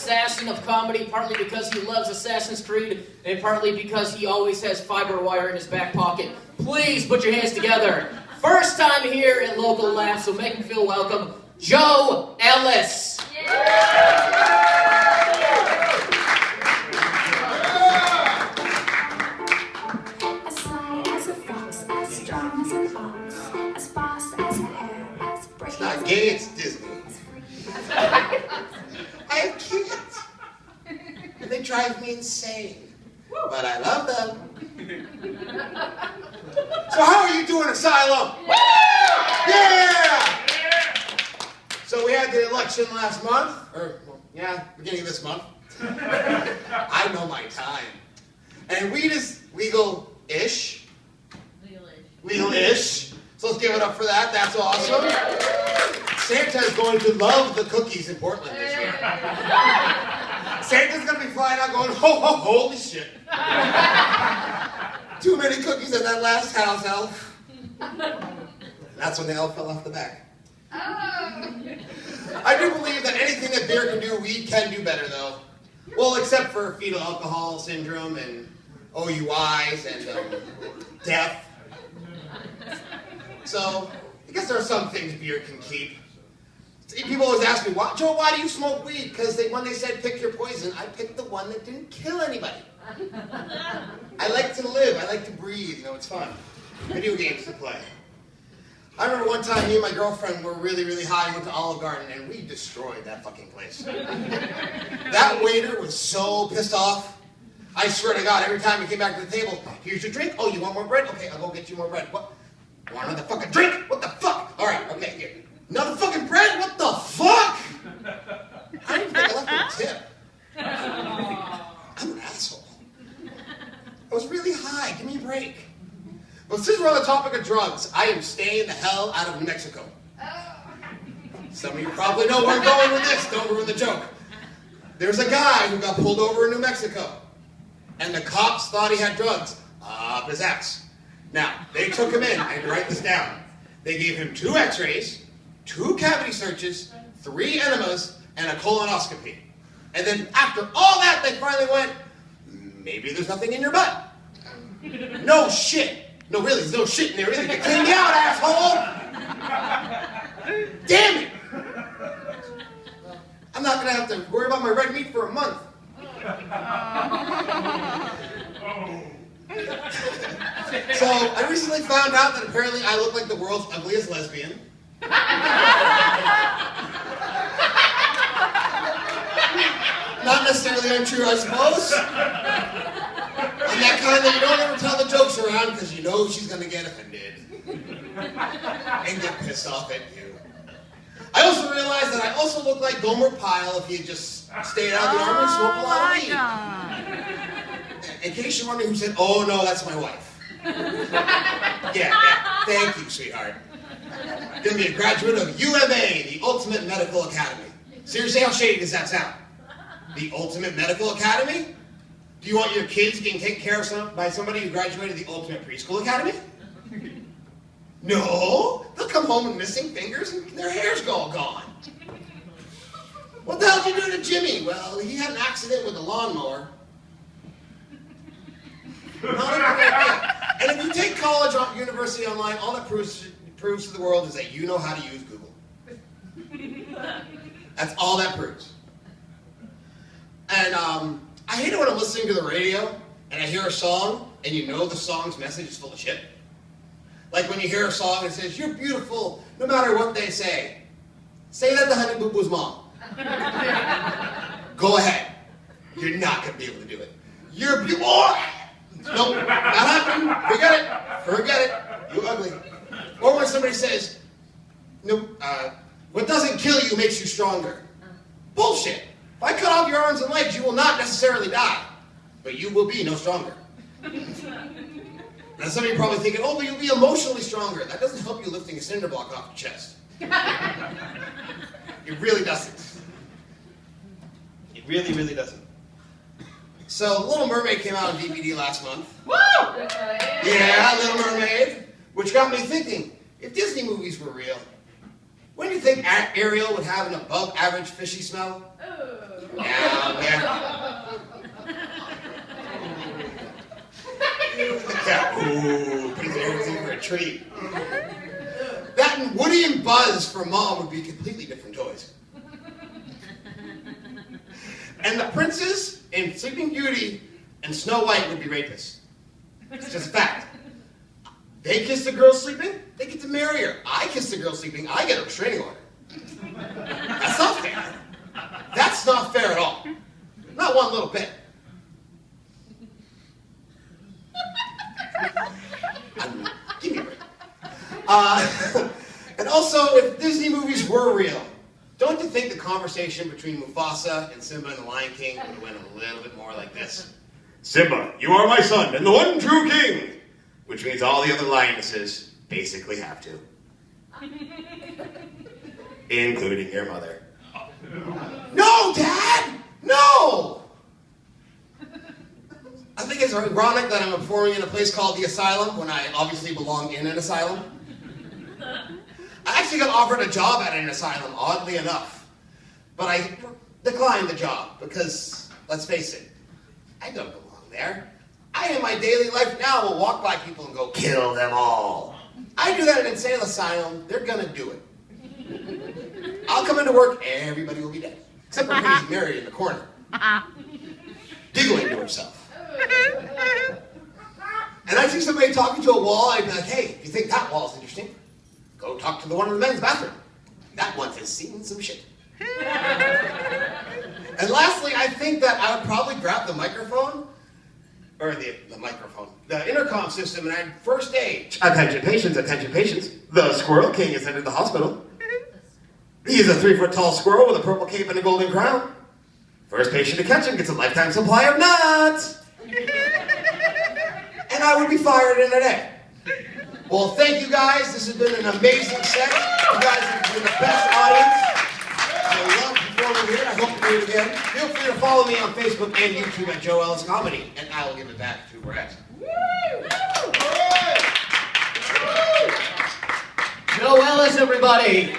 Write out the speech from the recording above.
assassin of comedy, partly because he loves Assassin's Creed, and partly because he always has fiber wire in his back pocket. Please put your hands together. First time here at Local Laugh, so make him feel welcome, Joe Ellis. As sly as a fox, as strong as an ox, as fast as a hare, as brave It's not gay, it's Disney. I have kids. And they drive me insane. But I love them. So how are you doing, Asylum? Yeah! So we had the election last month, or, yeah, beginning of this month. I know my time. And weed is legal-ish. Legal-ish. So let's give it up for that. That's awesome. Santa is going to love the cookies in Portland this year. Santa's going to be flying out going, ho, ho, holy shit. Too many cookies at that last house elf. That's when the elf fell off the back. I do believe that anything that beer can do, weed can do better, though. Well, except for fetal alcohol syndrome and OUIs and death. So, I guess there are some things beer can keep. People always ask me, Joe, why do you smoke weed? Because when they said pick your poison, I picked the one that didn't kill anybody. I like to live. I like to breathe. You know, it's fun. Video games to play. I remember one time me and my girlfriend were really, really high and went to Olive Garden, and we destroyed that fucking place. That waiter was so pissed off. I swear to God, every time he came back to the table, here's your drink. Oh, you want more bread? Okay, I'll go get you more bread. What? Want another fucking drink? What the fuck? All right, okay, here. Another fucking bread? What the fuck? I don't even think I left him a tip. I'm an asshole. I was really high. Give me a break. But since we're on the topic of drugs, I am staying the hell out of New Mexico. Some of you probably know where I'm going with this. Don't ruin the joke. There's a guy who got pulled over in New Mexico, and the cops thought he had drugs up his ass. Now, they took him in. I had to write this down. They gave him 2 x-rays, 2 cavity searches, 3 enemas, and a colonoscopy. And then after all that, they finally went, maybe there's nothing in your butt. No shit. No, really, there's no shit in there either. You cleaned me out, asshole. Damn it. I'm not going to have to worry about my red meat for a month. So, I recently found out that apparently I look like the world's ugliest lesbian. Not necessarily untrue, I suppose. And that kind that you don't ever tell the jokes around because you know she's going to get offended. And get pissed off at you. I also realized that I also look like Gomer Pyle if he had just stayed out of the army and smoked a lot of weed. In case you're wondering who said, oh no, that's my wife. Yeah, thank you, sweetheart. I'm going to be a graduate of UMA, the Ultimate Medical Academy. Seriously, how shady does that sound? The Ultimate Medical Academy? Do you want your kids getting taken care of by somebody who graduated the Ultimate Preschool Academy? No, they'll come home with missing fingers and their hair's all gone. What the hell did you do to Jimmy? Well, he had an accident with a lawnmower. And if you take college or university online, all that proves to the world is that you know how to use Google. That's all that proves. And I hate it when I'm listening to the radio and I hear a song and you know the song's message is full of shit. Like when you hear a song that says, you're beautiful no matter what they say. Say that to Honey Boo Boo's mom. Go ahead. You're not going to be able to do it. You're beautiful. Oh! Nope, not happening. Forget it. Forget it. You ugly. Or when somebody says, no, what doesn't kill you makes you stronger. Bullshit. If I cut off your arms and legs, you will not necessarily die. But you will be no stronger. Now some of you are probably thinking, oh, but you'll be emotionally stronger. That doesn't help you lifting a cinder block off your chest. It really doesn't. It really, really doesn't. So, Little Mermaid came out on DVD last month. Woo! Yeah, Little Mermaid. Which got me thinking, if Disney movies were real, wouldn't you think Ariel would have an above-average fishy smell? Down there. Yeah, ooh, putting their ears in for a treat. That and Woody and Buzz for Mom would be completely different toys. And the princes in Sleeping Beauty and Snow White would be rapists. It's just a fact. They kiss the girl sleeping, they get to marry her. I kiss the girl sleeping, I get a restraining order. That's not fair. That's not fair at all. Not one little bit. Give me a break. And also, if Disney movies were real, don't you think the conversation between Mufasa and Simba and the Lion King would have went a little bit more like this? Simba, you are my son and the one true king! Which means all the other lionesses basically have to. Including your mother. No, Dad! No! I think it's ironic that I'm performing in a place called the Asylum when I obviously belong in an asylum. I actually got offered a job at an asylum, oddly enough. But I declined the job because, let's face it, I don't belong there. I, in my daily life now, will walk by people and go, kill them all. I do that at an insane asylum, they're gonna do it. I'll come into work, everybody will be dead. Except for me, Mary in the corner. Giggling to herself. And I see somebody talking to a wall, I'd be like, hey, if you think that wall's interesting, go talk to the one in the men's bathroom. That one has seen some shit. And lastly, I think that I would probably grab the microphone, or the intercom system, and I'd first aid. Attention patients, the Squirrel King has entered the hospital. He's a 3-foot-tall squirrel with a purple cape and a golden crown. First patient to catch him gets a lifetime supply of nuts. And I would be fired in a day. Well, thank you guys. This has been an amazing set. You guys have been the best audience. I love performing here. I hope to do it again. Feel free to follow me on Facebook and YouTube at Joe Ellis Comedy, and I will give it back to Brett. Joe Ellis, everybody.